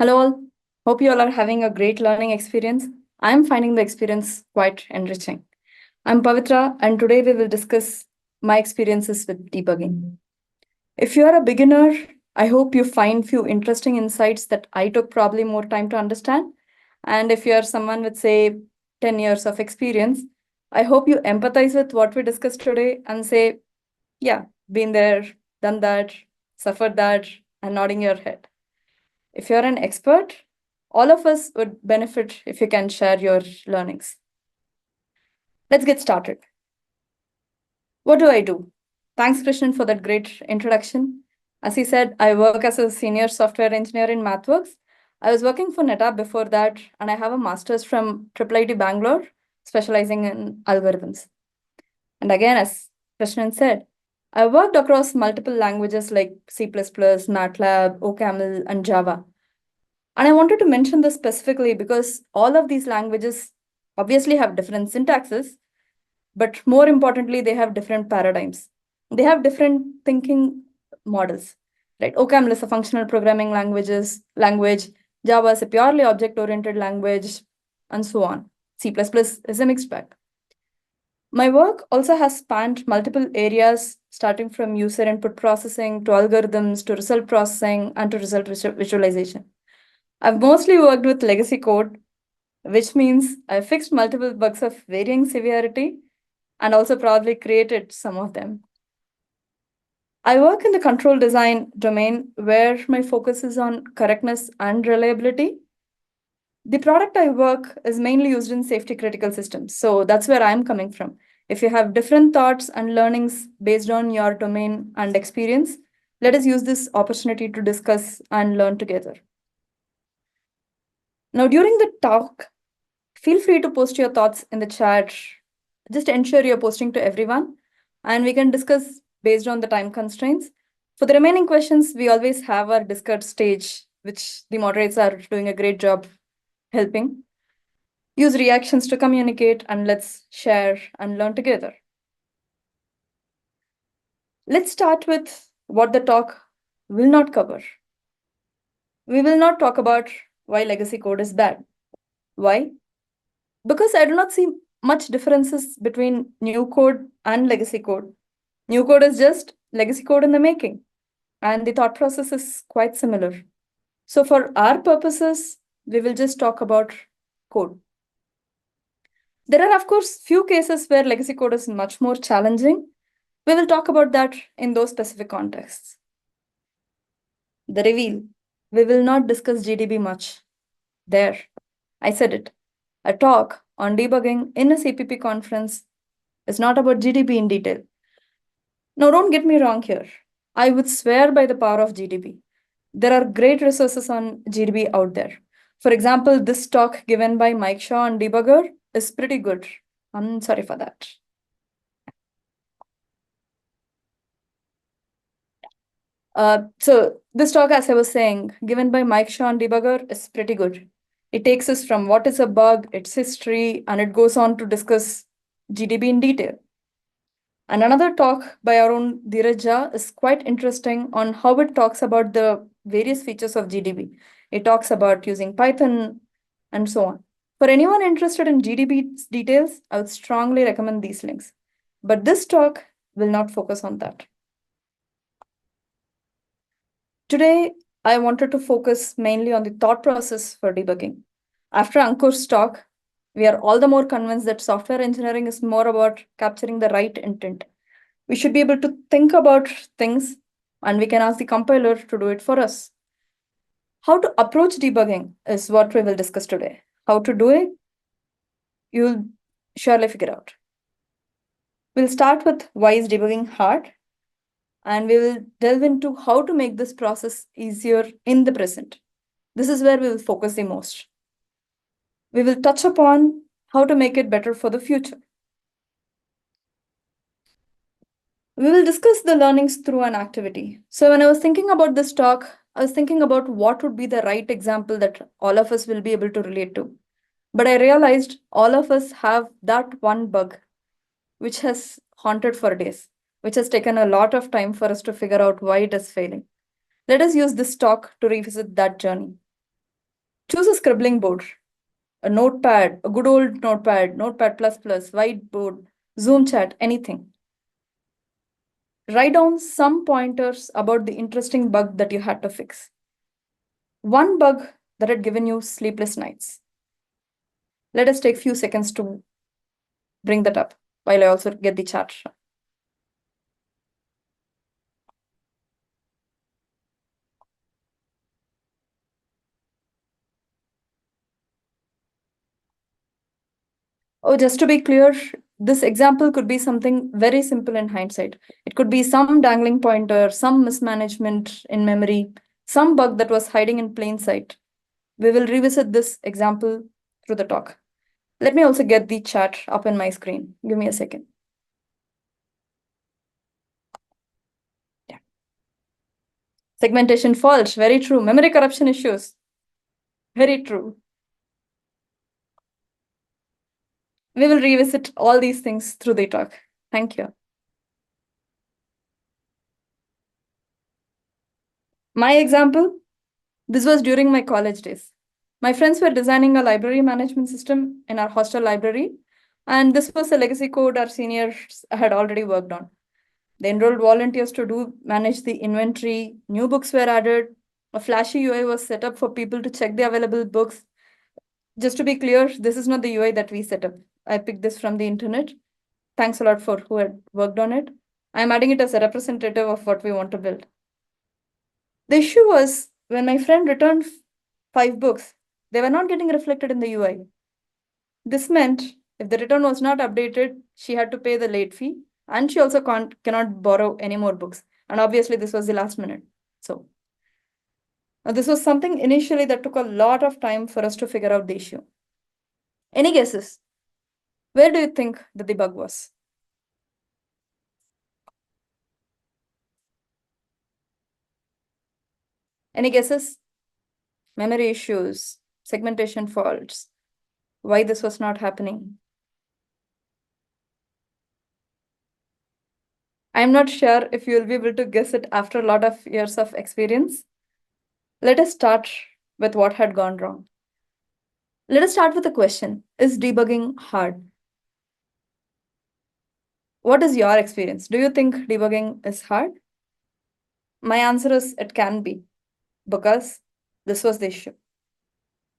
Hello all. Hope you all are having a great learning experience. I'm finding the experience quite enriching. I'm Pavithra, and today we will discuss my experiences with debugging. If you are a beginner, I hope you find few interesting insights that I took probably more time to understand. And if you are someone with say 10 years of experience, I hope you empathize with what we discussed today and say, yeah, been there, done that, suffered that, and nodding your head. If you're an expert, all of us would benefit if you can share your learnings. Let's get started. What do I do? Thanks, Krishnan, for that great introduction. As he said, I work as a senior software engineer in MathWorks. I was working for NetApp before that, and I have a master's from IIIT Bangalore, specializing in algorithms. And again, as Krishnan said, I worked across multiple languages like C++, MATLAB, OCaml, and Java. And I wanted to mention this specifically because all of these languages obviously have different syntaxes, but more importantly, they have different paradigms. They have different thinking models, right? OCaml is a functional programming language. Java is a purely object-oriented language, and so on. C++ is a mixed bag. My work also has spanned multiple areas, starting from user input processing to algorithms to result processing and to result visualization. I've mostly worked with legacy code, which means I've fixed multiple bugs of varying severity and also probably created some of them. I work in the control design domain where my focus is on correctness and reliability. The product I work is mainly used in safety critical systems. So that's where I'm coming from. If you have different thoughts and learnings based on your domain and experience, let us use this opportunity to discuss and learn together. Now, during the talk, feel free to post your thoughts in the chat. Just ensure you're posting to everyone, and we can discuss based on the time constraints. For the remaining questions, we always have our Discord stage, which the moderators are doing a great job helping. Use reactions to communicate, and let's share and learn together. Let's start with what the talk will not cover. We will not talk about why legacy code is bad. Why? Because I do not see much differences between new code and legacy code. New code is just legacy code in the making, and the thought process is quite similar. So for our purposes, we will just talk about code. There are, of course, few cases where legacy code is much more challenging. We will talk about that in those specific contexts. The reveal. We will not discuss GDB much. There, I said it. A talk on debugging in a CPP conference is not about GDB in detail. Now, don't get me wrong here. I would swear by the power of GDB. There are great resources on GDB out there. For example, this talk given by Mike Shaw on debugger is pretty good. I'm sorry for that. So this talk, as I was saying, given by Mike Shaw on debugger is pretty good. It takes us from what is a bug, its history, and it goes on to discuss GDB in detail. And another talk by our own Dheeraj Jha is quite interesting on how it talks about the various features of GDB. It talks about using Python and so on. For anyone interested in GDB details, I would strongly recommend these links. But this talk will not focus on that. Today, I wanted to focus mainly on the thought process for debugging. After Ankur's talk, we are all the more convinced that software engineering is more about capturing the right intent. We should be able to think about things, and we can ask the compiler to do it for us. How to approach debugging is what we will discuss today. How to do it, you'll surely figure out. We'll start with why is debugging hard, and we will delve into how to make this process easier in the present. This is where we will focus the most. We will touch upon how to make it better for the future. We will discuss the learnings through an activity. So when I was thinking about this talk, I was thinking about what would be the right example that all of us will be able to relate to. But I realized all of us have that one bug, which has haunted for days, which has taken a lot of time for us to figure out why it is failing. Let us use this talk to revisit that journey. Choose a scribbling board, a notepad, a good old notepad, notepad plus plus, whiteboard, Zoom chat, anything. Write down some pointers about the interesting bug that you had to fix. One bug that had given you sleepless nights. Let us take a few seconds to bring that up while I also get the chat. Oh, just to be clear, this example could be something very simple in hindsight. It could be some dangling pointer, some mismanagement in memory, some bug that was hiding in plain sight. We will revisit this example through the talk. Let me also get the chat up in my screen. Give me a second. Yeah. Segmentation fault, very true. Memory corruption issues, very true. We will revisit all these things through the talk. Thank you. My example, this was during my college days. My friends were designing a library management system in our hostel library, and this was a legacy code our seniors had already worked on. They enrolled volunteers to manage the inventory, new books were added, a flashy UI was set up for people to check the available books. Just to be clear, this is not the UI that we set up. I picked this from the internet. Thanks a lot for who had worked on it. I'm adding it as a representative of what we want to build. The issue was when my friend returned 5 books, they were not getting reflected in the UI. This meant if the return was not updated, she had to pay the late fee, and she also cannot borrow any more books. And obviously, this was the last minute. So now this was something initially that took a lot of time for us to figure out the issue. Any guesses? Where do you think that the bug was? Any guesses? Memory issues, segmentation faults, why this was not happening? I'm not sure if you'll be able to guess it after a lot of years of experience. Let us start with what had gone wrong. Let us start with a question. Is debugging hard? What is your experience? Do you think debugging is hard? My answer is it can be, because this was the issue.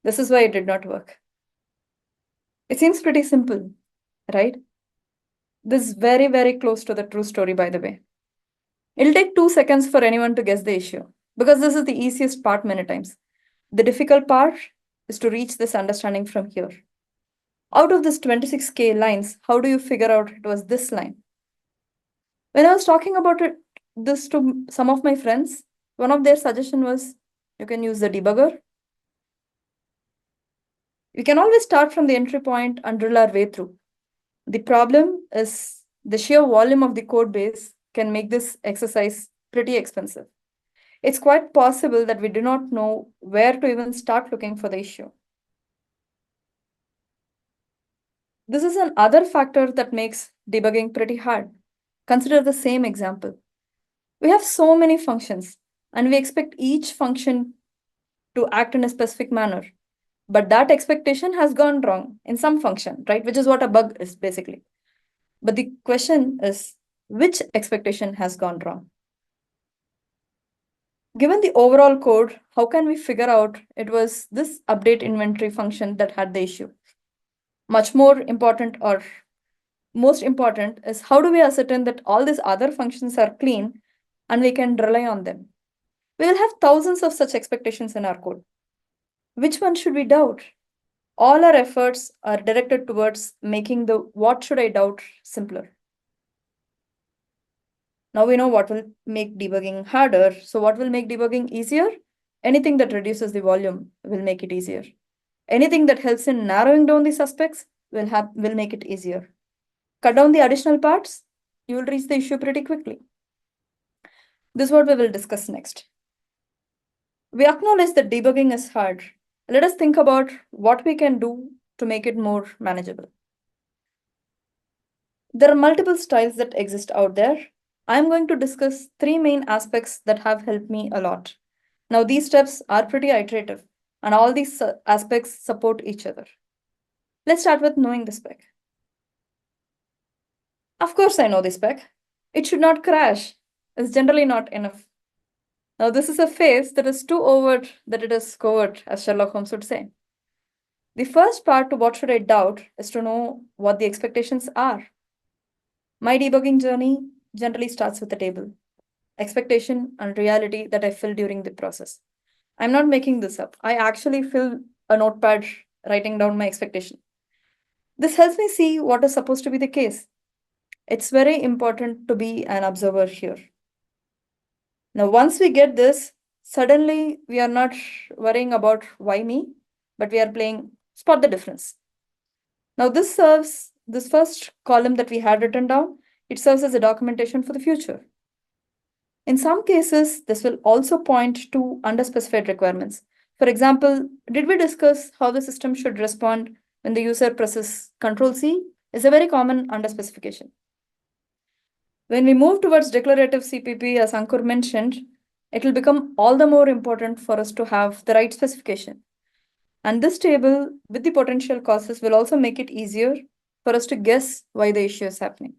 This is why it did not work. It seems pretty simple, right? This is very, very close to the true story, by the way. It'll take 2 seconds for anyone to guess the issue, because this is the easiest part many times. The difficult part is to reach this understanding from here. Out of this 26K lines, how do you figure out it was this line? When I was talking about this to some of my friends, one of their suggestion was you can use the debugger. We can always start from the entry point and drill our way through. The problem is the sheer volume of the code base can make this exercise pretty expensive. It's quite possible that we do not know where to even start looking for the issue. This is another factor that makes debugging pretty hard. Consider the same example. We have so many functions, and we expect each function to act in a specific manner. But that expectation has gone wrong in some function, right? Which is what a bug is basically. But the question is, which expectation has gone wrong? Given the overall code, how can we figure out it was this update inventory function that had the issue? Much more important, or most important, is how do we ascertain that all these other functions are clean and we can rely on them? We will have thousands of such expectations in our code. Which one should we doubt? All our efforts are directed towards making the what should I doubt simpler. Now we know what will make debugging harder. So what will make debugging easier? Anything that reduces the volume will make it easier. Anything that helps in narrowing down the suspects will make it easier. Cut down the additional parts, you will reach the issue pretty quickly. This is what we will discuss next. We acknowledge that debugging is hard. Let us think about what we can do to make it more manageable. There are multiple styles that exist out there. I'm going to discuss 3 main aspects that have helped me a lot. Now, these steps are pretty iterative, and all these aspects support each other. Let's start with knowing the spec. Of course, I know the spec. It should not crash. It's generally not enough. Now, this is a phase that is too overt that it is covert, as Sherlock Holmes would say. The first part to what should I doubt is to know what the expectations are. My debugging journey generally starts with a table, expectation and reality that I fill during the process. I'm not making this up. I actually fill a notepad writing down my expectation. This helps me see what is supposed to be the case. It's very important to be an observer here. Now, once we get this, suddenly we are not worrying about why me, but we are playing spot the difference. Now, this first column that we had written down, it serves as a documentation for the future. In some cases, this will also point to underspecified requirements. For example, did we discuss how the system should respond when the user presses Ctrl+C? Is a very common underspecification. When we move towards declarative CPP, as Ankur mentioned, it will become all the more important for us to have the right specification. And this table with the potential causes will also make it easier for us to guess why the issue is happening.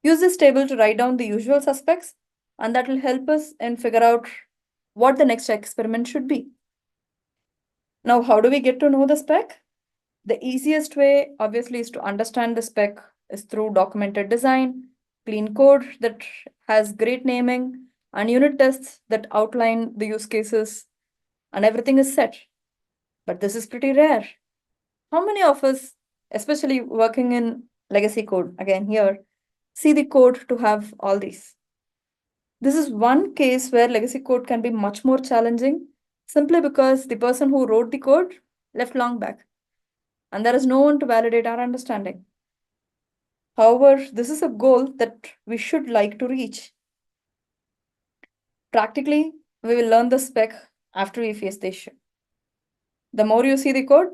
Use this table to write down the usual suspects, and that will help us in figure out what the next experiment should be. Now, how do we get to know the spec? The easiest way, obviously, is to understand the spec is through documented design, clean code that has great naming, and unit tests that outline the use cases, and everything is set. But this is pretty rare. How many of us, especially working in legacy code, again here, see the code to have all these? This is one case where legacy code can be much more challenging simply because the person who wrote the code left long back, and there is no one to validate our understanding. However, this is a goal that we should like to reach. Practically, we will learn the spec after we face the issue. The more you see the code,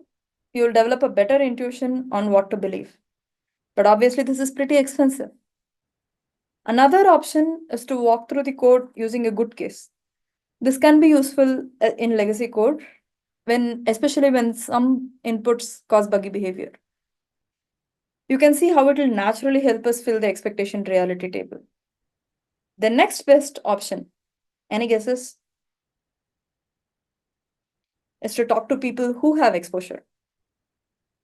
you will develop a better intuition on what to believe. But obviously, this is pretty expensive. Another option is to walk through the code using a good case. This can be useful in legacy code, especially when some inputs cause buggy behavior. You can see how it will naturally help us fill the expectation reality table. The next best option, any guesses? Is to talk to people who have exposure.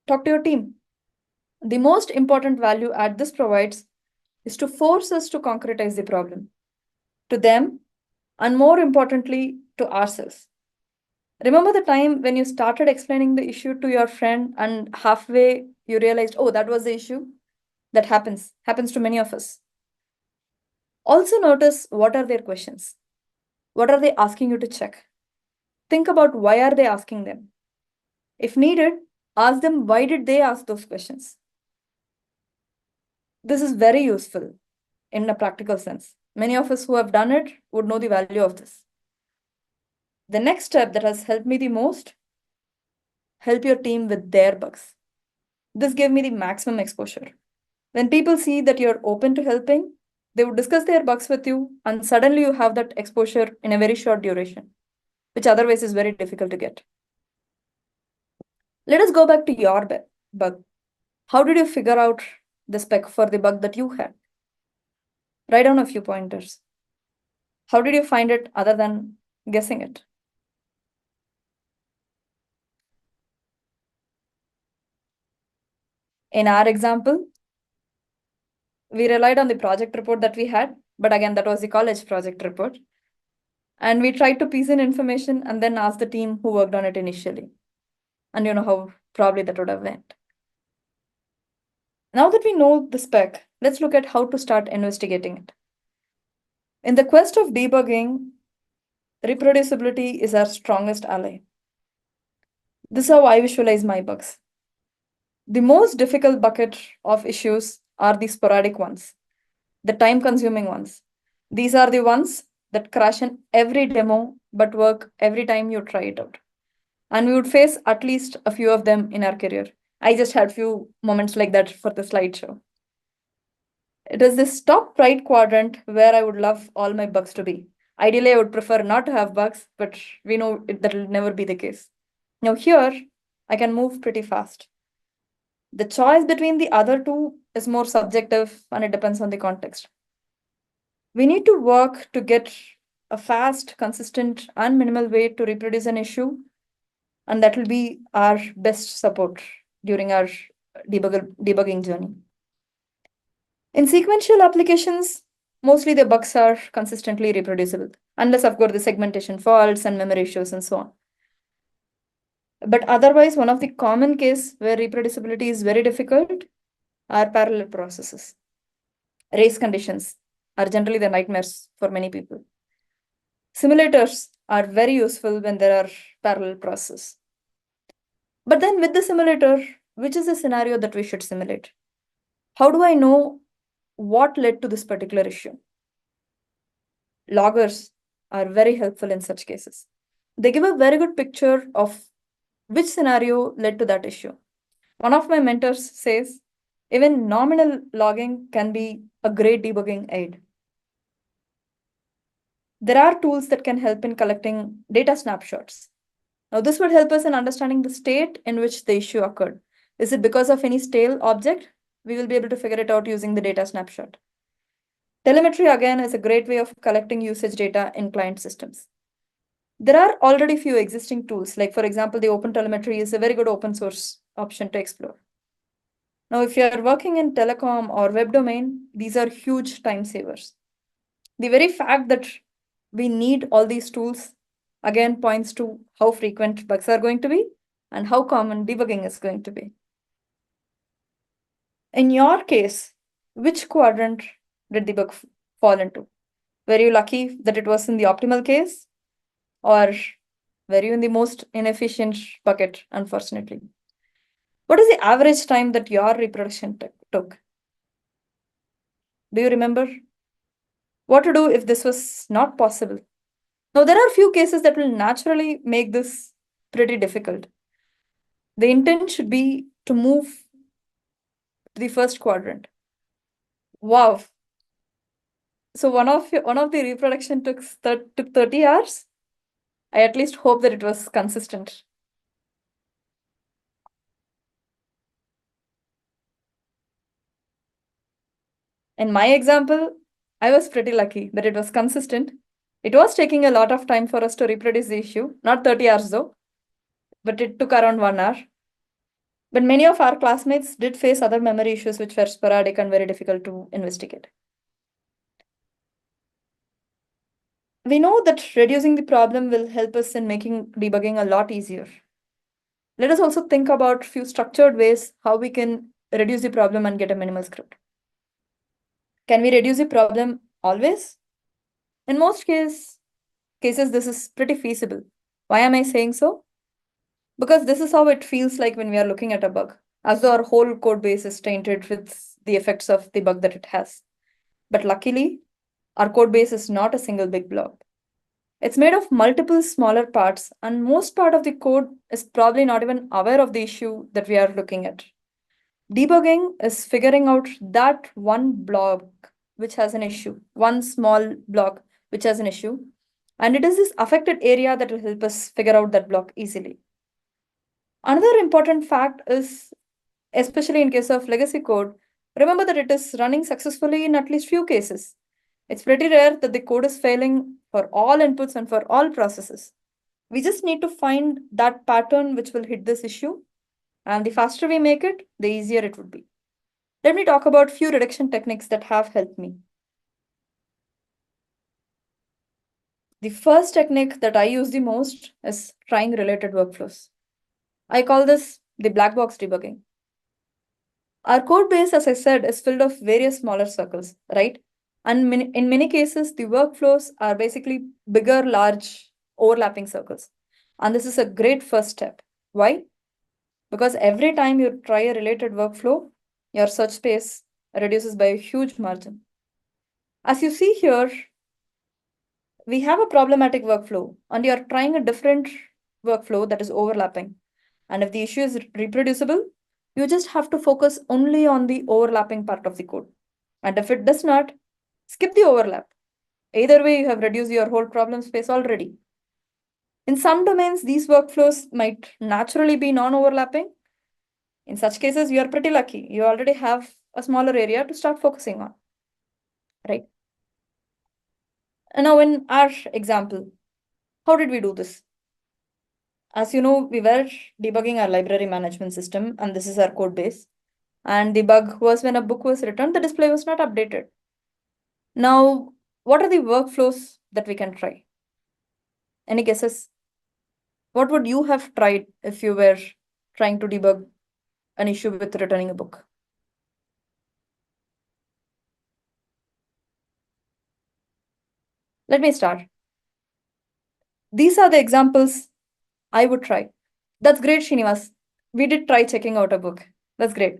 Talk to your team. The most important value add this provides is to force us to concretize the problem to them, and more importantly, to ourselves. Remember the time when you started explaining the issue to your friend and halfway you realized, oh, that was the issue? That happens to many of us. Also notice what are their questions. What are they asking you to check? Think about why are they asking them. If needed, ask them why did they ask those questions. This is very useful in a practical sense. Many of us who have done it would know the value of this. The next step that has helped me the most, help your team with their bugs. This gave me the maximum exposure. When people see that you're open to helping, they would discuss their bugs with you, and suddenly you have that exposure in a very short duration, which otherwise is very difficult to get. Let us go back to your bug. How did you figure out the spec for the bug that you had? Write down a few pointers. How did you find it other than guessing it? In our example, we relied on the project report that we had, but again, that was the college project report. And we tried to piece in information and then ask the team who worked on it initially. And you know how probably that would have went. Now that we know the spec, let's look at how to start investigating it. In the quest of debugging, reproducibility is our strongest ally. This is how I visualize my bugs. The most difficult bucket of issues are the sporadic ones, the time-consuming ones. These are the ones that crash in every demo but work every time you try it out. And we would face at least a few of them in our career. I just had few moments like that for the slideshow. It is this top right quadrant where I would love all my bugs to be. Ideally, I would prefer not to have bugs, but we know that will never be the case. Now here, I can move pretty fast. The choice between the other two is more subjective and it depends on the context. We need to work to get a fast, consistent, and minimal way to reproduce an issue, and that will be our best support during our debugging journey. In sequential applications, mostly the bugs are consistently reproducible, unless, of course, the segmentation faults and memory issues and so on. But otherwise, one of the common case where reproducibility is very difficult are parallel processes. Race conditions are generally the nightmares for many people. Simulators are very useful when there are parallel processes. But then with the simulator, which is the scenario that we should simulate? How do I know what led to this particular issue? Loggers are very helpful in such cases. They give a very good picture of which scenario led to that issue. One of my mentors says, even nominal logging can be a great debugging aid. There are tools that can help in collecting data snapshots. Now, this would help us in understanding the state in which the issue occurred. Is it because of any stale object? We will be able to figure it out using the data snapshot. Telemetry, again, is a great way of collecting usage data in client systems. There are already few existing tools, like for example, the OpenTelemetry is a very good open source option to explore. Now, if you are working in telecom or web domain, these are huge time savers. The very fact that we need all these tools again points to how frequent bugs are going to be and how common debugging is going to be. In your case, which quadrant did the bug fall into? Were you lucky that it was in the optimal case, or were you in the most inefficient bucket, unfortunately? What is the average time that your reproduction took? Do you remember? What to do if this was not possible? Now, there are a few cases that will naturally make this pretty difficult. The intent should be to move to the first quadrant. Wow. So one of the reproduction took 30 hours. I at least hope that it was consistent. In my example, I was pretty lucky that it was consistent. It was taking a lot of time for us to reproduce the issue, not 30 hours though, but it took around 1 hour. But many of our classmates did face other memory issues which were sporadic and very difficult to investigate. We know that reducing the problem will help us in making debugging a lot easier. Let us also think about few structured ways how we can reduce the problem and get a minimal script. Can we reduce the problem always? In most cases, this is pretty feasible. Why am I saying so? Because this is how it feels like when we are looking at a bug, as though our whole code base is tainted with the effects of the bug that it has. But luckily, our code base is not a single big blob. It's made of multiple smaller parts, and most part of the code is probably not even aware of the issue that we are looking at. Debugging is figuring out that one block which has an issue, one small block which has an issue, and it is this affected area that will help us figure out that block easily. Another important fact is, especially in case of legacy code, remember that it is running successfully in at least few cases. It's pretty rare that the code is failing for all inputs and for all processes. We just need to find that pattern which will hit this issue, and the faster we make it, the easier it would be. Let me talk about few reduction techniques that have helped me. The first technique that I use the most is trying related workflows. I call this the black box debugging. Our code base, as I said, is filled of various smaller circles, right? And in many cases, the workflows are basically bigger, large, overlapping circles. And this is a great first step. Why? Because every time you try a related workflow, your search space reduces by a huge margin. As you see here, we have a problematic workflow, and you're trying a different workflow that is overlapping. And if the issue is reproducible, you just have to focus only on the overlapping part of the code. And if it does not, skip the overlap. Either way, you have reduced your whole problem space already. In some domains, these workflows might naturally be non-overlapping. In such cases, you are pretty lucky. You already have a smaller area to start focusing on, right? And now in our example, how did we do this? As you know, we were debugging our library management system, and this is our code base. And the bug was when a book was returned, the display was not updated. Now, what are the workflows that we can try? Any guesses? What would you have tried if you were trying to debug an issue with returning a book? Let me start. These are the examples I would try. That's great, Srinivas. We did try checking out a book. That's great.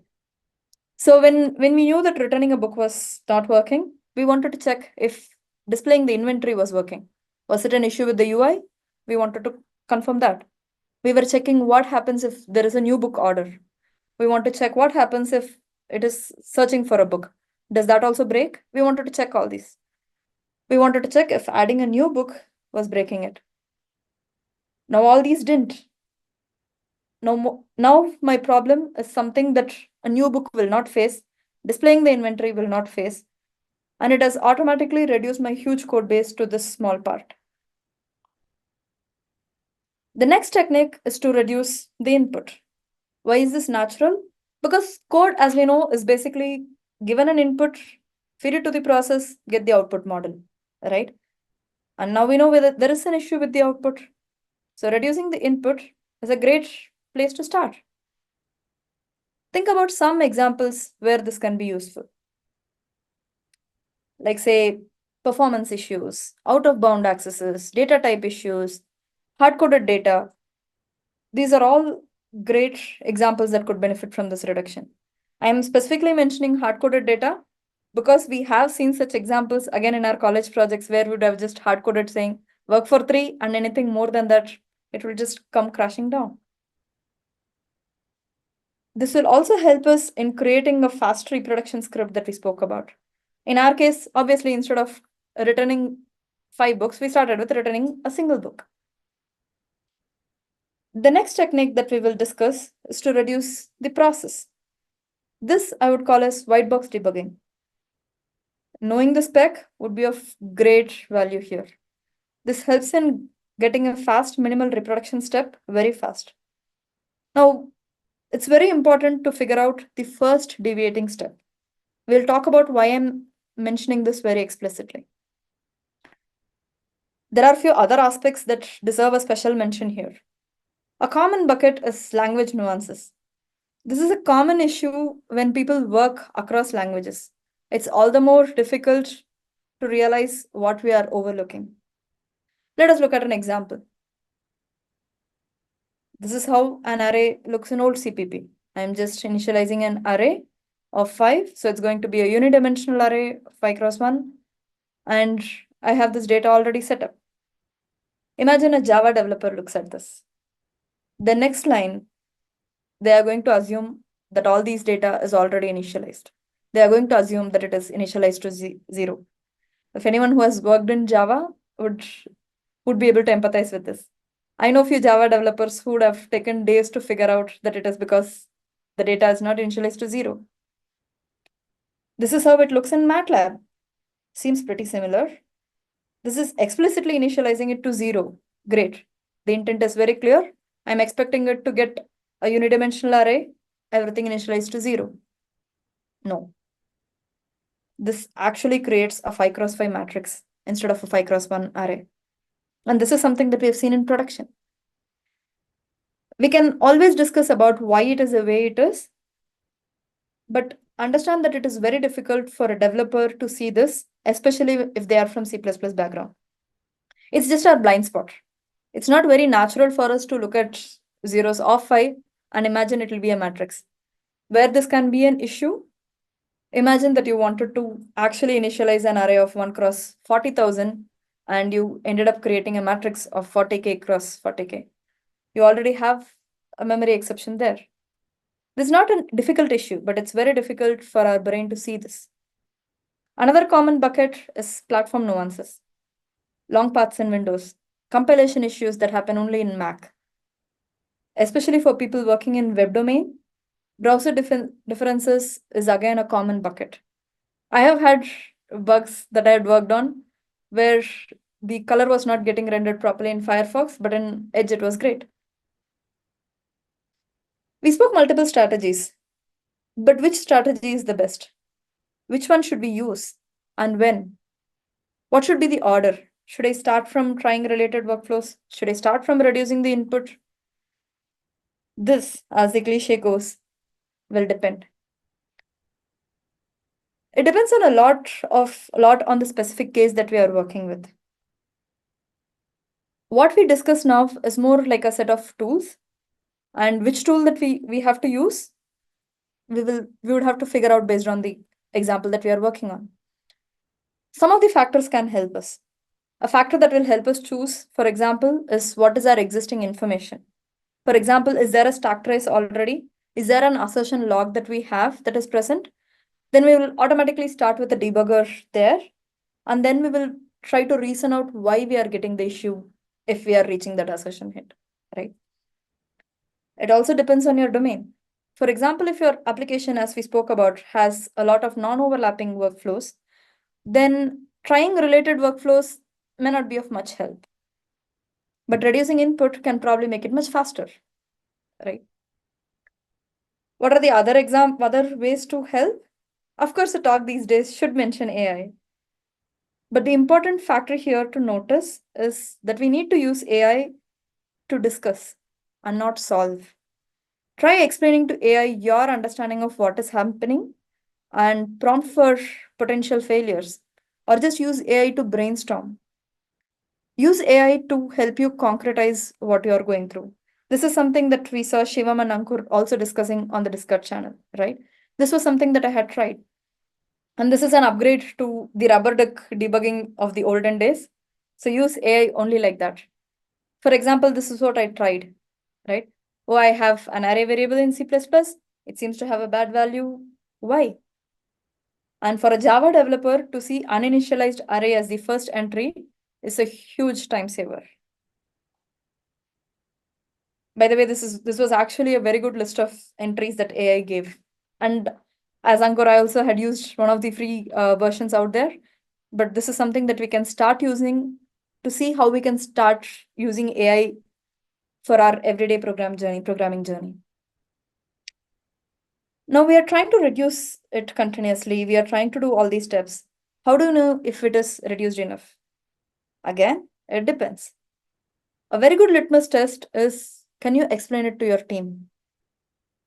So when we knew that returning a book was not working, we wanted to check if displaying the inventory was working. Was it an issue with the UI? We wanted to confirm that. We were checking what happens if there is a new book order. We want to check what happens if it is searching for a book. Does that also break? We wanted to check all these. We wanted to check if adding a new book was breaking it. Now all these didn't. Now my problem is something that a new book will not face, displaying the inventory will not face, and it has automatically reduced my huge code base to this small part. The next technique is to reduce the input. Why is this natural? Because code, as we know, is basically given an input, feed it to the process, get the output model, right? And now we know whether there is an issue with the output. So reducing the input is a great place to start. Think about some examples where this can be useful. Like say, performance issues, out-of-bound accesses, data type issues, hard-coded data. These are all great examples that could benefit from this reduction. I am specifically mentioning hard-coded data because we have seen such examples again in our college projects where we would have just hard-coded saying work for 3 and anything more than that, it will just come crashing down. This will also help us in creating a fast reproduction script that we spoke about. In our case, obviously, instead of returning 5 books, we started with returning a single book. The next technique that we will discuss is to reduce the process. This I would call as white box debugging. Knowing the spec would be of great value here. This helps in getting a fast minimal reproduction step very fast. Now, it's very important to figure out the first deviating step. We'll talk about why I'm mentioning this very explicitly. There are a few other aspects that deserve a special mention here. A common bucket is language nuances. This is a common issue when people work across languages. It's all the more difficult to realize what we are overlooking. Let us look at an example. This is how an array looks in old CPP. I'm just initializing an array of 5. So it's going to be a unidimensional array, 5 cross 1. And I have this data already set up. Imagine a Java developer looks at this. The next line, they are going to assume that all these data is already initialized. They are going to assume that it is initialized to 0. If anyone who has worked in Java would be able to empathize with this. I know a few Java developers who would have taken days to figure out that it is because the data is not initialized to 0. This is how it looks in MATLAB. Seems pretty similar. This is explicitly initializing it to 0. Great. The intent is very clear. I'm expecting it to get a unidimensional array, everything initialized to 0. No. This actually creates a 5 cross 5 matrix instead of a 5 cross 1 array. And this is something that we have seen in production. We can always discuss about why it is the way it is, but understand that it is very difficult for a developer to see this, especially if they are from C++ background. It's just our blind spot. It's not very natural for us to look at zeros of 5 and imagine it will be a matrix. Where this can be an issue, imagine that you wanted to actually initialize an array of 1 cross 40,000 and you ended up creating a matrix of 40k cross 40k. You already have a memory exception there. This is not a difficult issue, but it's very difficult for our brain to see this. Another common bucket is platform nuances. Long paths in Windows. compilation issues that happen only in Mac. Especially for people working in web domain, browser differences is again a common bucket. I have had bugs that I had worked on where the color was not getting rendered properly in Firefox, but in Edge it was great. We spoke multiple strategies, but which strategy is the best? Which one should we use? And when? What should be the order? Should I start from trying related workflows? Should I start from reducing the input? This, as the cliche goes, will depend. It depends on a lot on the specific case that we are working with. What we discuss now is more like a set of tools, and which tool that we have to use, we would have to figure out based on the example that we are working on. Some of the factors can help us. A factor that will help us choose, for example, is what is our existing information. For example, is there a stack trace already? Is there an assertion log that we have that is present? Then we will automatically start with the debugger there, and then we will try to reason out why we are getting the issue if we are reaching that assertion hit, right? It also depends on your domain. For example, if your application, as we spoke about, has a lot of non-overlapping workflows, then trying related workflows may not be of much help. But reducing input can probably make it much faster, right? What are the other ways to help? Of course, a talk these days should mention AI. But the important factor here to notice is that we need to use AI to discuss and not solve. Try explaining to AI your understanding of what is happening and prompt for potential failures, or just use AI to brainstorm. Use AI to help you concretize what you are going through. This is something that we saw Shivam and Ankur also discussing on the Discord channel, right? This was something that I had tried. And this is an upgrade to the rubber duck debugging of the olden days. So use AI only like that. For example, this is what I tried, right? Oh, I have an array variable in C++. It seems to have a bad value. Why? And for a Java developer to see uninitialized array as the first entry is a huge time saver. By the way, this was actually a very good list of entries that AI gave. And as Ankur, I also had used one of the free versions out there. But this is something that we can start using to see how we can start using AI for our everyday programming journey. Now we are trying to reduce it continuously. We are trying to do all these steps. How do you know if it is reduced enough? Again, it depends. A very good litmus test is, can you explain it to your team?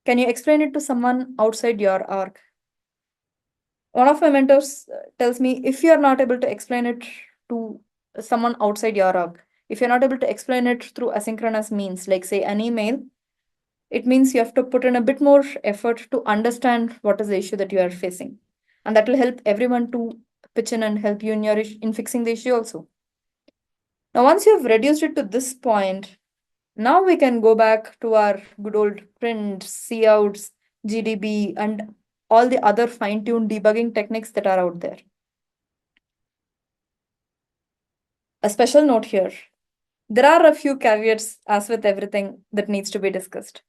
Can you explain it to someone outside your org? One of my mentors tells me, if you are not able to explain it to someone outside your org, if you're not able to explain it through asynchronous means, like say an email, it means you have to put in a bit more effort to understand what is the issue that you are facing. And that will help everyone to pitch in and help you in fixing the issue also. Now, once you have reduced it to this point, now we can go back to our good old print, couts, GDB, and all the other fine-tuned debugging techniques that are out there. A special note here. There are a few caveats, as with everything, that needs to be discussed.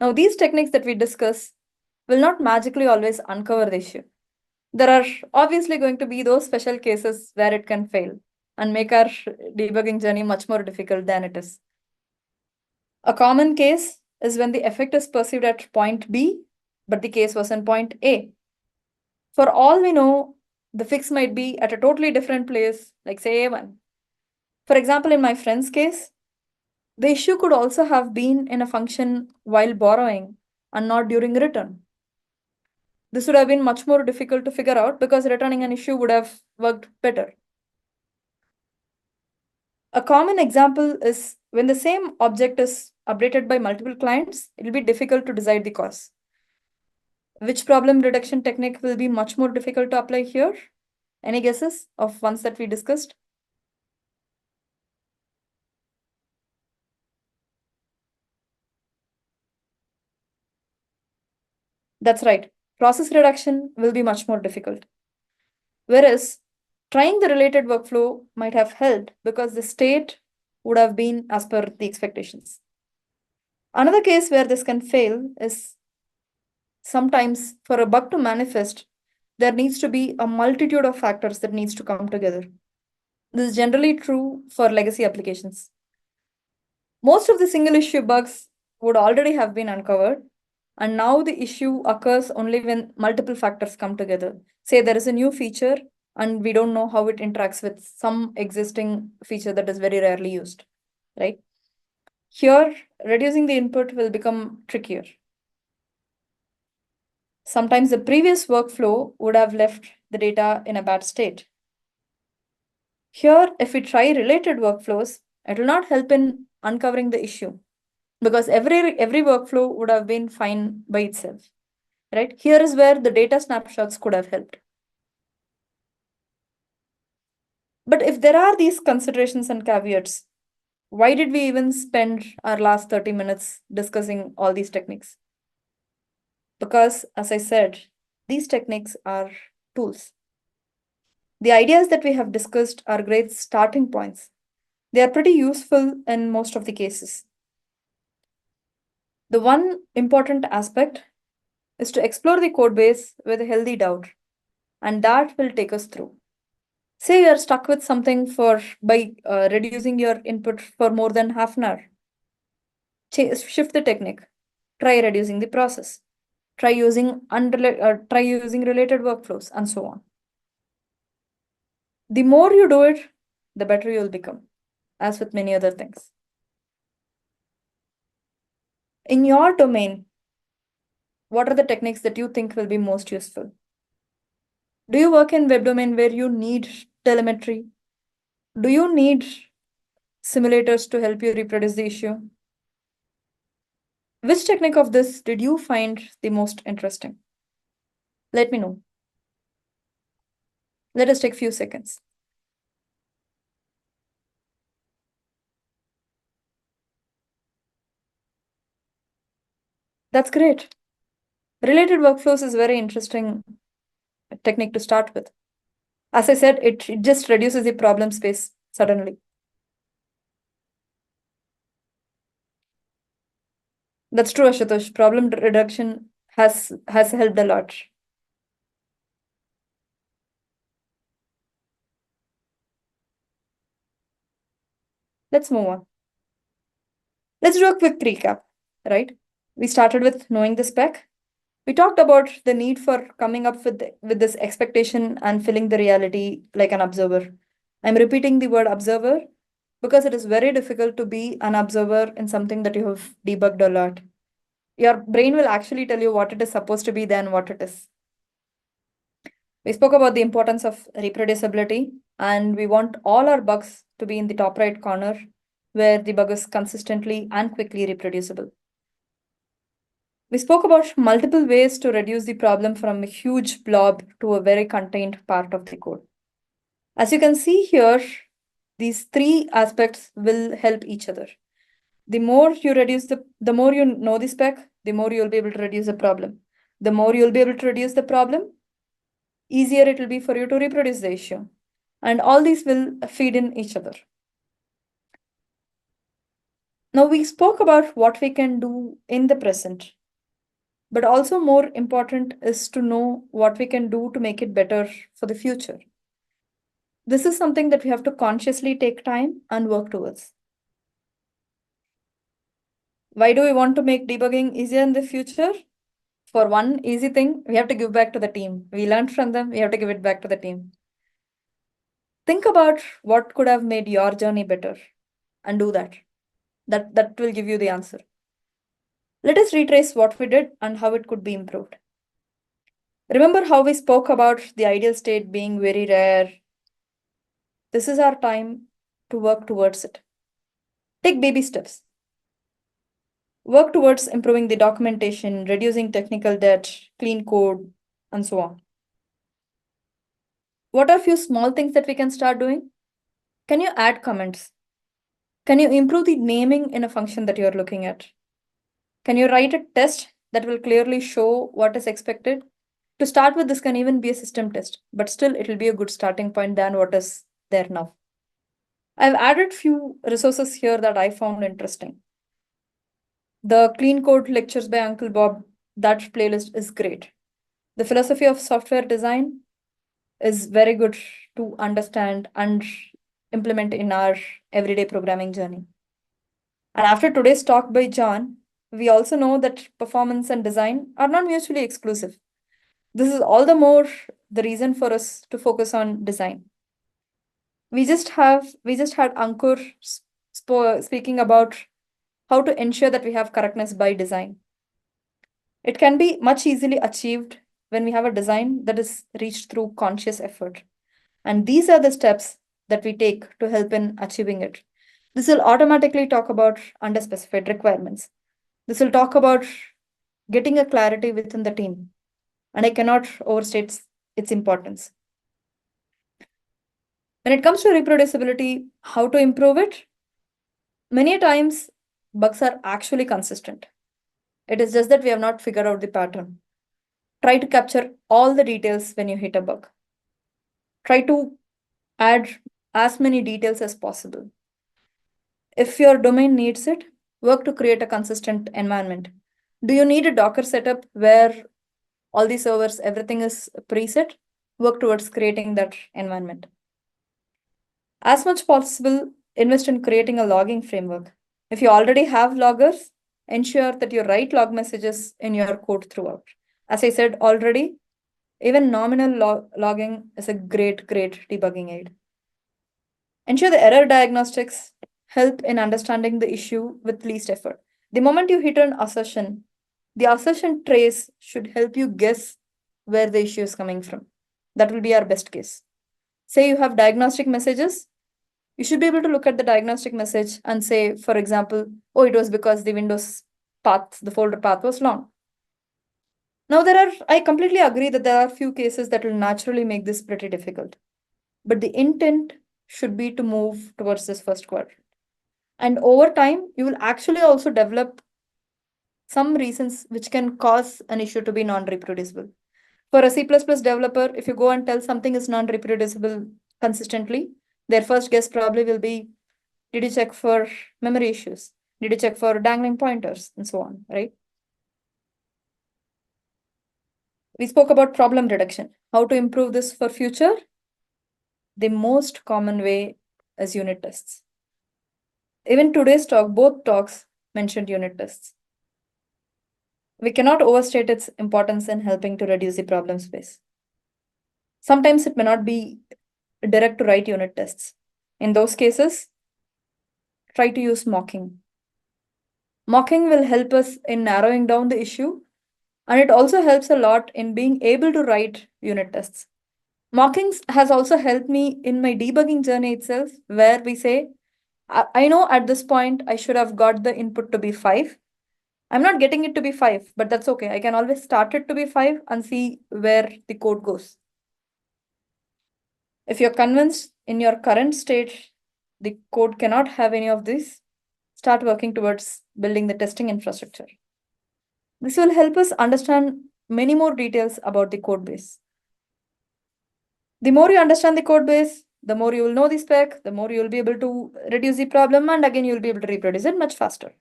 Now, these techniques that we discuss will not magically always uncover the issue. There are obviously going to be those special cases where it can fail and make our debugging journey much more difficult than it is. A common case is when the effect is perceived at point B, but the case was in point A. For all we know, the fix might be at a totally different place, like say A1. For example, in my friend's case, the issue could also have been in a function while borrowing and not during return. This would have been much more difficult to figure out because returning an issue would have worked better. A common example is when the same object is updated by multiple clients, it will be difficult to decide the cause. Which problem reduction technique will be much more difficult to apply here? Any guesses of ones that we discussed? That's right. Process reduction will be much more difficult. Whereas trying the related workflow might have helped because the state would have been as per the expectations. Another case where this can fail is sometimes for a bug to manifest, there needs to be a multitude of factors that needs to come together. This is generally true for legacy applications. Most of the single issue bugs would already have been uncovered, and now the issue occurs only when multiple factors come together. Say there is a new feature and we don't know how it interacts with some existing feature that is very rarely used, right? Here, reducing the input will become trickier. Sometimes the previous workflow would have left the data in a bad state. Here, if we try related workflows, it will not help in uncovering the issue because every workflow would have been fine by itself, right? Here is where the data snapshots could have helped. But if there are these considerations and caveats, why did we even spend our last 30 minutes discussing all these techniques? Because, as I said, these techniques are tools. The ideas that we have discussed are great starting points. They are pretty useful in most of the cases. The one important aspect is to explore the code base with a healthy doubt, and that will take us through. Say you are stuck with something by reducing your input for more than half an hour. Shift the technique. Try reducing the process. Try using related workflows, and so on. The more you do it, the better you'll become, as with many other things. In your domain, what are the techniques that you think will be most useful? Do you work in web domain where you need telemetry? Do you need simulators to help you reproduce the issue? Which technique of this did you find the most interesting? Let me know. Let us take a few seconds. That's great. Related workflows is very interesting technique to start with. As I said, it just reduces the problem space suddenly. That's true, Ashutosh. Problem reduction has helped a lot. Let's move on. Let's do a quick recap, right? We started with knowing the spec. We talked about the need for coming up with this expectation and filling the reality like an observer. I'm repeating the word observer because it is very difficult to be an observer in something that you have debugged a lot. Your brain will actually tell you what it is supposed to be than what it is. We spoke about the importance of reproducibility, and we want all our bugs to be in the top right corner where the bug is consistently and quickly reproducible. We spoke about multiple ways to reduce the problem from a huge blob to a very contained part of the code. As you can see here, these three aspects will help each other. The more you know the spec, the more you'll be able to reduce the problem. The more you'll be able to reduce the problem, easier it will be for you to reproduce the issue. And all these will feed in each other. Now we spoke about what we can do in the present, but also more important is to know what we can do to make it better for the future. This is something that we have to consciously take time and work towards. Why do we want to make debugging easier in the future? For one easy thing, we have to give back to the team. We learned from them, we have to give it back to the team. Think about what could have made your journey better and do that. That will give you the answer. Let us retrace what we did and how it could be improved. Remember how we spoke about the ideal state being very rare? This is our time to work towards it. Take baby steps. Work towards improving the documentation, reducing technical debt, clean code, and so on. What are a few small things that we can start doing? Can you add comments? Can you improve the naming in a function that you're looking at? Can you write a test that will clearly show what is expected? To start with, this can even be a system test, but still it will be a good starting point than what is there now. I've added few resources here that I found interesting. The Clean Code lectures by Uncle Bob, that playlist is great. The philosophy of software design is very good to understand and implement in our everyday programming journey. And after today's talk by John, we also know that performance and design are not mutually exclusive. This is all the more the reason for us to focus on design. We just had Ankur speaking about how to ensure that we have correctness by design. It can be much easily achieved when we have a design that is reached through conscious effort. And these are the steps that we take to help in achieving it. This will automatically talk about underspecified requirements. This will talk about getting a clarity within the team. And I cannot overstate its importance. When it comes to reproducibility, how to improve it? Many times, bugs are actually consistent. It is just that we have not figured out the pattern. Try to capture all the details when you hit a bug. Try to add as many details as possible. If your domain needs it, work to create a consistent environment. Do you need a Docker setup where all the servers, everything is preset? Work towards creating that environment. As much possible, invest in creating a logging framework. If you already have loggers, ensure that you write log messages in your code throughout. As I said already, even nominal logging is a great debugging aid. Ensure the error diagnostics help in understanding the issue with least effort. The moment you hit an assertion, the assertion trace should help you guess where the issue is coming from. That will be our best case. Say you have diagnostic messages, you should be able to look at the diagnostic message and say, for example, oh, it was because the Windows path, the folder path was long. Now, I completely agree that there are few cases that will naturally make this pretty difficult. But the intent should be to move towards this first quadrant. And over time, you will actually also develop some reasons which can cause an issue to be non-reproducible. For a C++ developer, if you go and tell something is non-reproducible consistently, their first guess probably will be, did you check for memory issues? Did you check for dangling pointers and so on, right? We spoke about problem reduction. How to improve this for future? The most common way is unit tests. Even today's talk, both talks mentioned unit tests. We cannot overstate its importance in helping to reduce the problem space. Sometimes it may not be direct to write unit tests. In those cases, try to use mocking. Mocking will help us in narrowing down the issue, and it also helps a lot in being able to write unit tests. Mockings has also helped me in my debugging journey itself, where we say, I know at this point I should have got the input to be 5. I'm not getting it to be 5, but that's okay. I can always start it to be 5 and see where the code goes. If you're convinced in your current state, the code cannot have any of this, start working towards building the testing infrastructure. This will help us understand many more details about the code base. The more you understand the code base, the more you will know the spec, the more you will be able to reduce the problem, and again, you'll be able to reproduce it much faster.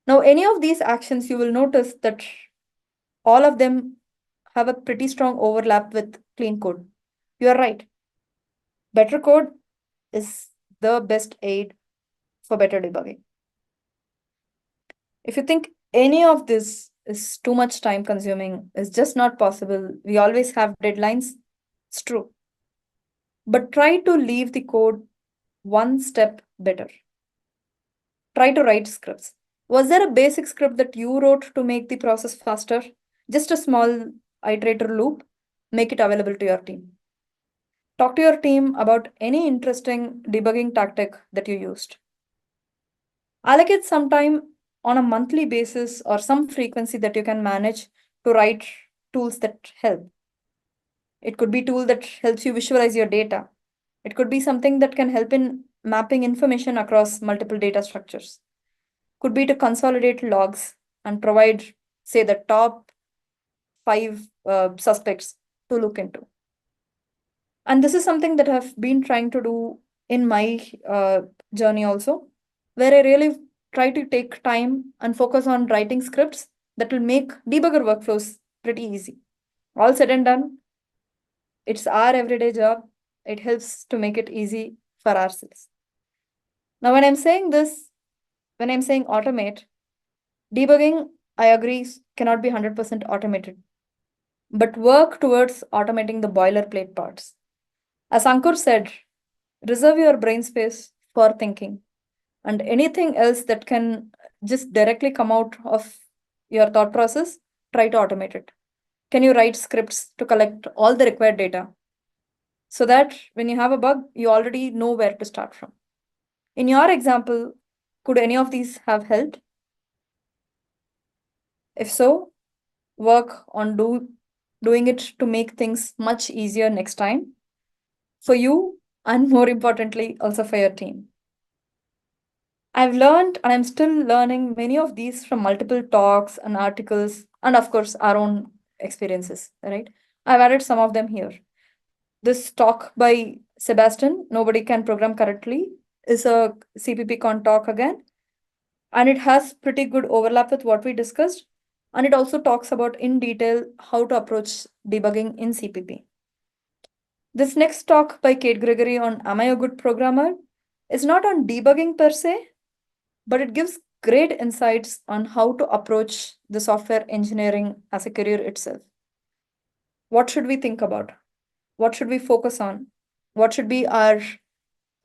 Now, any of these actions, you will notice that all of them have a pretty strong overlap with clean code. You are right. Better code is the best aid for better debugging. If you think any of this is too much time consuming, is just not possible, we always have deadlines, it's true. But try to leave the code one step better. Try to write scripts. Was there a basic script that you wrote to make the process faster? Just a small iterator loop, make it available to your team. Talk to your team about any interesting debugging tactic that you used. Allocate some time on a monthly basis or some frequency that you can manage to write tools that help. It could be a tool that helps you visualize your data. It could be something that can help in mapping information across multiple data structures. Could be to consolidate logs and provide, say, the top 5 suspects to look into. And this is something that I've been trying to do in my journey also, where I really try to take time and focus on writing scripts that will make debugger workflows pretty easy. All said and done, it's our everyday job. It helps to make it easy for ourselves. Now, when I'm saying this, when I'm saying automate, debugging, I agree, cannot be 100% automated, but work towards automating the boilerplate parts. As Ankur said, reserve your brain space for thinking, and anything else that can just directly come out of your thought process, try to automate it. Can you write scripts to collect all the required data so that when you have a bug, you already know where to start from? In your example, could any of these have helped? If so, work on doing it to make things much easier next time for you, and more importantly, also for your team. I've learned and I'm still learning many of these from multiple talks and articles, and of course, our own experiences, right? I've added some of them here. This talk by Sebastian, Nobody Can Program Correctly, is a CppIndiaCon talk again, and it has pretty good overlap with what we discussed. And it also talks about in detail how to approach debugging in CPP. This next talk by Kate Gregory on Am I a Good Programmer is not on debugging per se, but it gives great insights on how to approach the software engineering as a career itself. What should we think about? What should we focus on? What should be our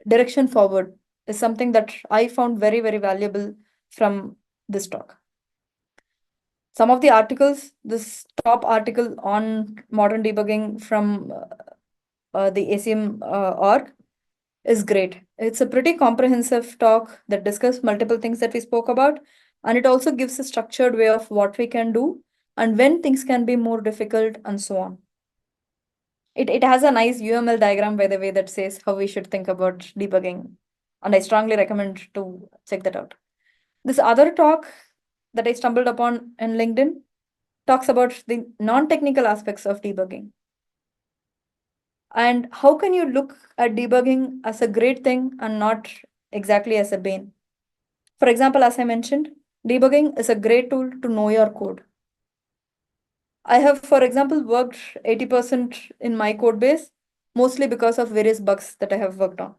direction forward is something that I found very, very valuable from this talk. Some of the articles, this top article on modern debugging from the ACM org is great. It's a pretty comprehensive talk that discusses multiple things that we spoke about, and it also gives a structured way of what we can do and when things can be more difficult and so on. It has a nice UML diagram, by the way, that says how we should think about debugging, and I strongly recommend to check that out. This other talk that I stumbled upon in LinkedIn talks about the non-technical aspects of debugging. And how can you look at debugging as a great thing and not exactly as a bane? For example, as I mentioned, debugging is a great tool to know your code. I have, for example, worked 80% in my code base, mostly because of various bugs that I have worked on.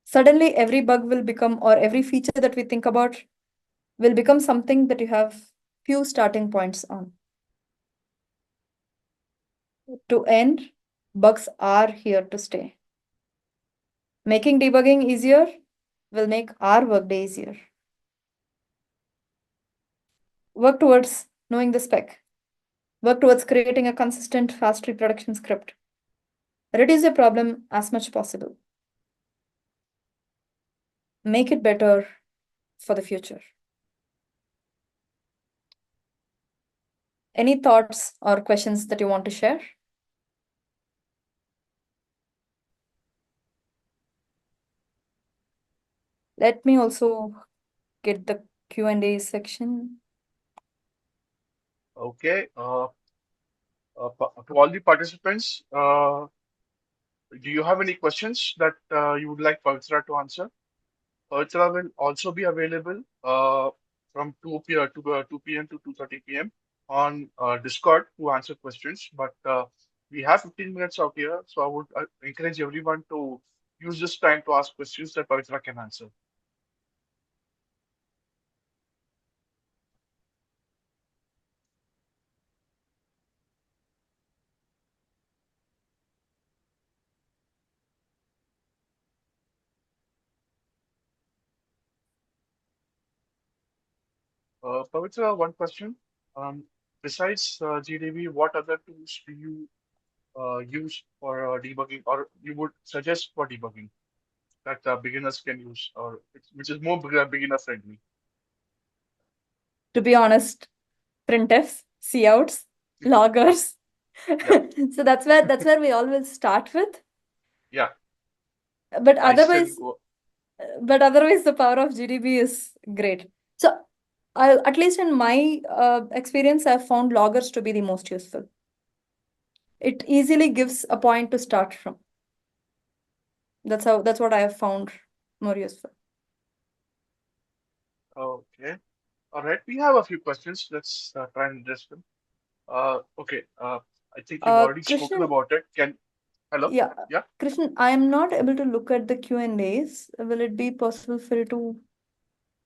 Suddenly, every bug will become, or every feature that we think about will become something that you have few starting points on. To end, bugs are here to stay. Making debugging easier will make our workday easier. Work towards knowing the spec. Work towards creating a consistent, fast reproduction script. Reduce the problem as much possible. Make it better for the future. Any thoughts or questions that you want to share? Let me also get the Q&A section. Okay. To all the participants, do you have any questions that you would like Pavithra to answer? Pavithra will also be available from 2 p.m. to 2:30 p.m. on Discord to answer questions. But we have 15 minutes out here, so I would encourage everyone to use this time to ask questions that Pavithra can answer. Pavitra, one question. Besides GDB, what other tools do you use for debugging, or you would suggest for debugging that beginners can use, or which is more beginner friendly? To be honest, printfs, couts, loggers. Yeah, So that's where we always start with. yeah. But I still otherwise, go. the power of GDB is great. So at least in my experience, I've found loggers to be the most useful. It easily gives a point to start from. That's what I have found more useful. Okay. All right. We have a few questions. Let's try and address them. Okay. I think you've already spoken Krishnan, about it. Hello? yeah, Yeah? Krishnan, I am not able to look at the Q&As. Will it be possible for you to?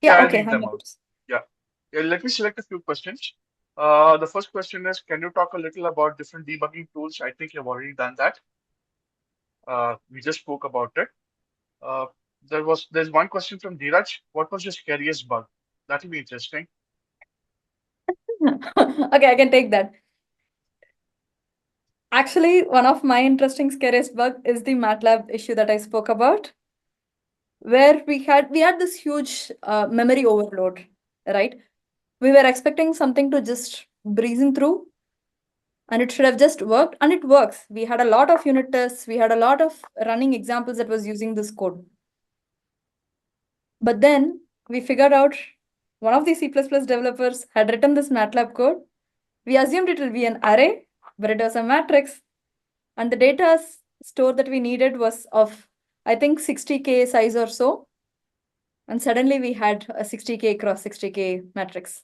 Yeah, Yeah, I'll okay, read I'm them able out. to. Yeah. Yeah, let me select a few questions. The first question is, can you talk a little about different debugging tools? I think you've already done that. We just spoke about it. Uh, there's one question from Dheeraj. What was your scariest bug? That'll be interesting. Okay, I can take that. Actually, one of my interesting scariest bug is the MATLAB issue that I spoke about, where we had this huge memory overload, right? We were expecting something to just breezing through, and it should have just worked, and it works. We had a lot of unit tests, we had a lot of running examples that was using this code. But then we figured out one of the C++ developers had written this MATLAB code. We assumed it will be an array, but it was a matrix. And the data store that we needed was of, I think, 60K size or so. And suddenly we had a 60K cross 60K matrix.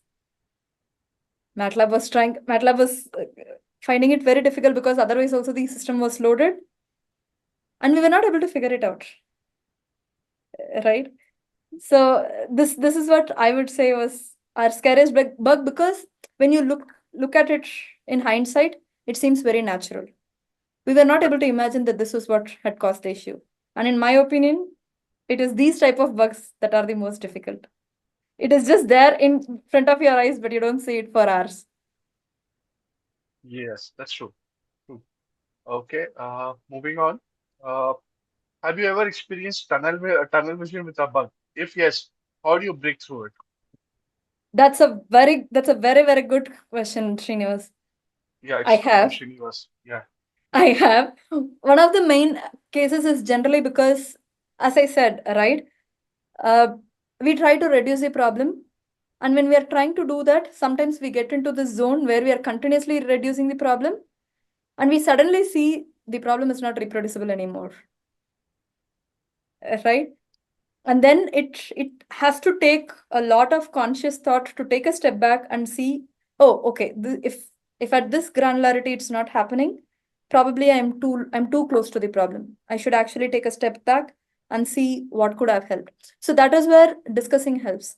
MATLAB was finding it very difficult because otherwise also the system was loaded. And we were not able to figure it out, right? So this is what I would say was our scariest bug, because when you look at it in hindsight, it seems very natural. We were not Yeah. able to imagine that this was what had caused the issue. And in my opinion, it is these type of bugs that are the most difficult. It is just there in front of your eyes, but you don't see it for hours. Yes, that's true. True. Okay. Moving on. Uh, have you ever experienced tunnel vision with a bug? If yes, how do you break through it? That's a very good question, Srinivas. Yeah, I it's from have. Srinivas. Yeah. I have. One of the main cases is generally because, as I said, right, uh, we try to reduce the problem. And when we are trying to do that, sometimes we get into this zone where we are continuously reducing the problem, and we suddenly see the problem is not reproducible anymore, right? And then it has to take a lot of conscious thought to take a step back and see, oh, okay, if at this granularity it's not happening, probably I'm too close to the problem. I should actually take a step back and see what could have helped. So that is where discussing helps.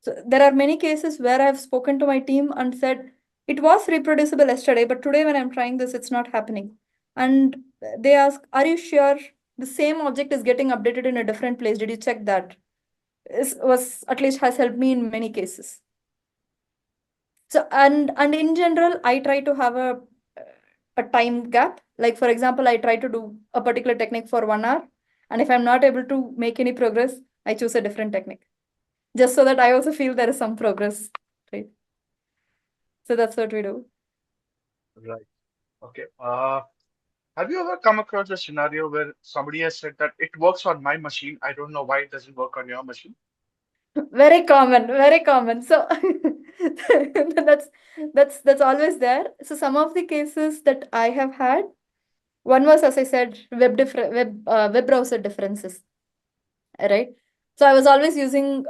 So there are many cases where I've spoken to my team and said, it was reproducible yesterday, but today when I'm trying this, it's not happening. And they ask, are you sure the same object is getting updated in a different place? Did you check that? Was at least has helped me in many cases. So and in general, I try to have a time gap. Like for example, I try to do a particular technique for 1 hour, and if I'm not able to make any progress, I choose a different technique, just so that I also feel there is some progress, right? So that's what we do. Right. Okay. Have you ever come across a scenario where somebody has said that it works on my machine? I don't know why it doesn't work on your machine. Very common, very common. So that's that's always there. So some of the cases that I have had, one was, as I said, web browser differences, right? So I was always using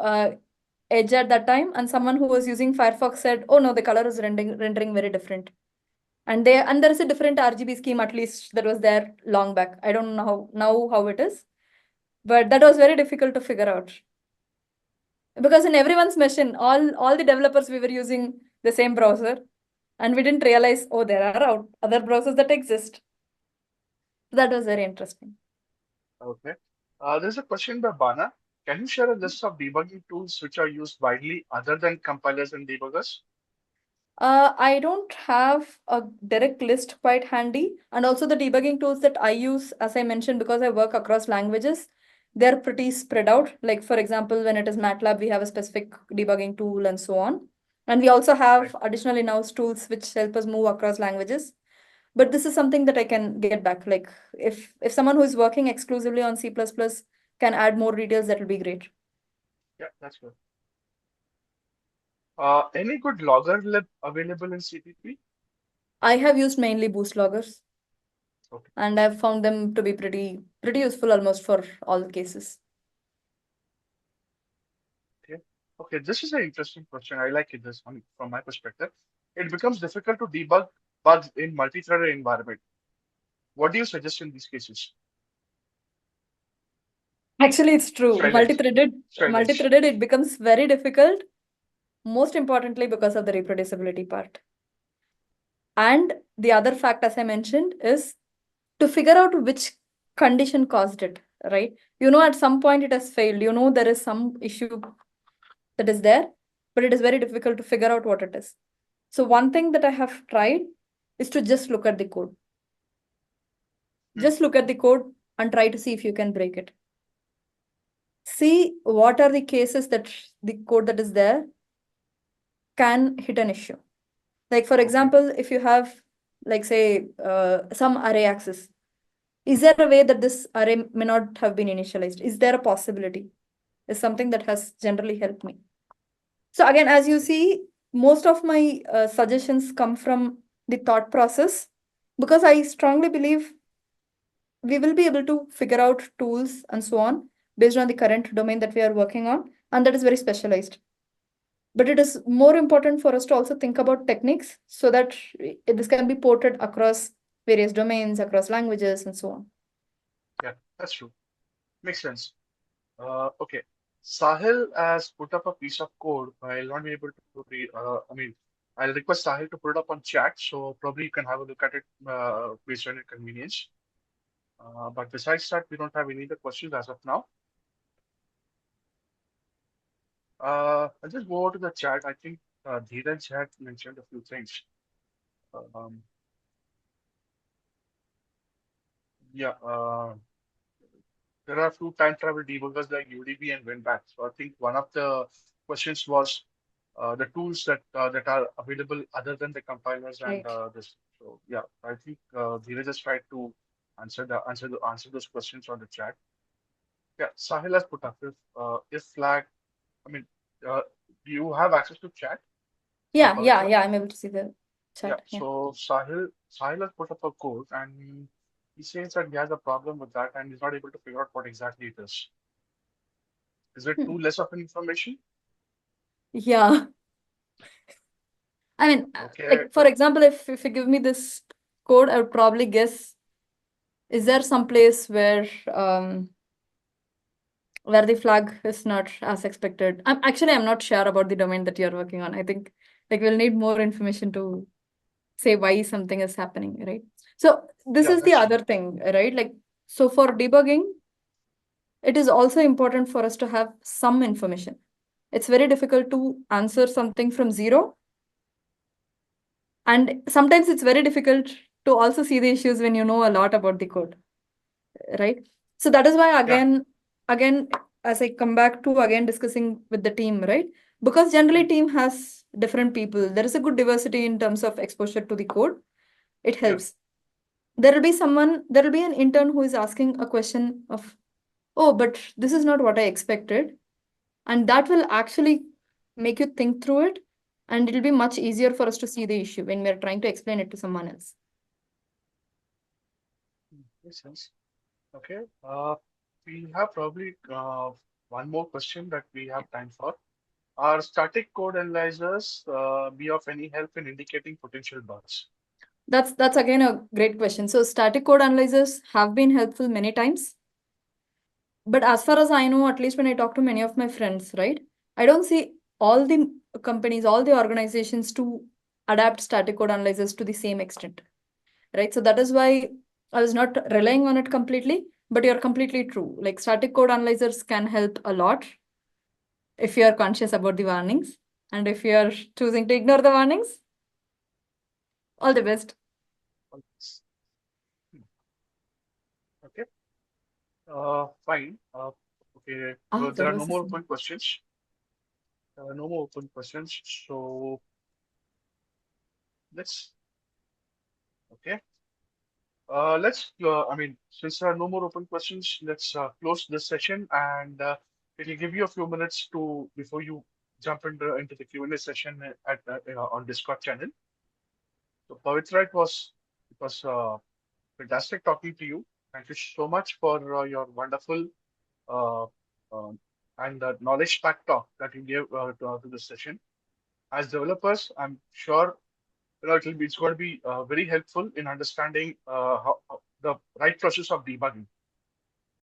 Edge at that time, and someone who was using Firefox said, "Oh no, the color is rendering very different." And there is a different RGB scheme, at least that was there long back. I don't know how it is, but that was very difficult to figure out, because in everyone's machine, all the developers, we were using the same browser, and we didn't realize, oh, there are other browsers that exist. That was very interesting. Okay. There's a question by Bana. Can you share a list of debugging tools which are used widely other than compilers and debuggers? I don't have a direct list quite handy. And also the debugging tools that I use, as I mentioned, because I work across languages, they're pretty spread out. Like for example, when it is MATLAB, we have a specific debugging tool and so on. And we also Right. have additional in-house tools which help us move across languages. But this is something that I can get back. Like if someone who is working exclusively on C++ can add more details, that will be great. Yeah, that's good. Any good logger lib available in CPP? I have used mainly boost loggers. Okay. and I've found them to be pretty useful almost for all the cases. Okay. Okay. This is an interesting question. I like it. This one from my perspective. It becomes difficult to debug bugs in multi-threaded environment. What do you suggest in these cases? Actually, it's true. Silence. Silence. Multi-threaded, it becomes very difficult, most importantly because of the reproducibility part. And the other fact, as I mentioned, is to figure out which condition caused it, right? At some point it has failed. There is some issue that is there, but it is very difficult to figure out what it is. So one thing that I have tried is to just look at the code. Just look at the code and try to see if you can break it. See what are the cases that the code that is there can hit an issue. Like, for example, if you have, like, say, some array access, is there a way that this array may not have been initialized? Is there a possibility? Is something that has generally helped me. So again, as you see, most of my suggestions come from the thought process, because I strongly believe we will be able to figure out tools and so on based on the current domain that we are working on, and that is very specialized. But it is more important for us to also think about techniques so that this can be ported across various domains, across languages, and so on. Yeah, that's true. Makes sense. Okay. Sahil has put up a piece of code. I'll not be able to read. I'll request Sahil to put it up on chat, so probably you can have a look at it based on your convenience. But besides that, we don't have any other questions as of now. I'll just go over to the chat. I think Dheeraj had mentioned a few things. Um, yeah, there are a few time travel debuggers like UDB and WinBack. So I think one of the questions was the tools that are available other than the compilers and Right. this. So yeah, I think Dheeraj just tried to answer those questions on the chat. Yeah, Sahil has put up if flag. I mean, uh, do you have access to chat, Pavitra? Yeah. I'm able to see the Yeah. chat. Yeah. So Sahil has put up a code and he says that he has a problem with that and he's not able to figure out what exactly it is. Is it too Hmm. less of information? Yeah. I mean, Okay. like, for example, if you give me this code, I would probably guess, is there some place where the flag is not as expected? I'm not sure about the domain that you're working on. I think, like, we'll need more information to say why something is happening, right? So this Yeah, is the that's true. other thing, right? Like, so for debugging, it is also important for us to have some information. It's very difficult to answer something from zero. And sometimes it's very difficult to also see the issues when you know a lot about the code, right? So that is why, Yeah. again, as I come back to again discussing with the team, right? Because generally Hmm. team has different people. There is a good diversity in terms of exposure to the code. It Yeah. helps. There will be an intern who is asking a question of, oh, but this is not what I expected. And that will actually make you think through it. And it'll be much easier for us to see the issue when we're trying to explain it to someone else. Makes sense. Okay. We have probably one more question that we have time for. Are static code analyzers be of any help in indicating potential bugs? That's again a great question. So static code analyzers have been helpful many times. But as far as I know, at least when I talk to many of my friends, right, I don't see all the companies, all the organizations to adapt static code analyzers to the same extent, right? So that is why I was not relying on it completely, but you're completely true. Like, static code analyzers can help a lot if you are conscious about the warnings. And if you are choosing to ignore the warnings, all the best. Hmm. Okay. Fine. Okay. Ah, There there are no was more this. open questions. There are no more open questions. So let's. Okay. Since there are no more open questions, let's close this session and it'll give you a few minutes to before you jump into the Q&A session on Discord channel. So Pavitra, it was fantastic talking to you. Thank you so much for your wonderful uh, um, and knowledge-packed talk that you gave to this session. As developers, I'm sure it's going to be very helpful in understanding the right process of debugging.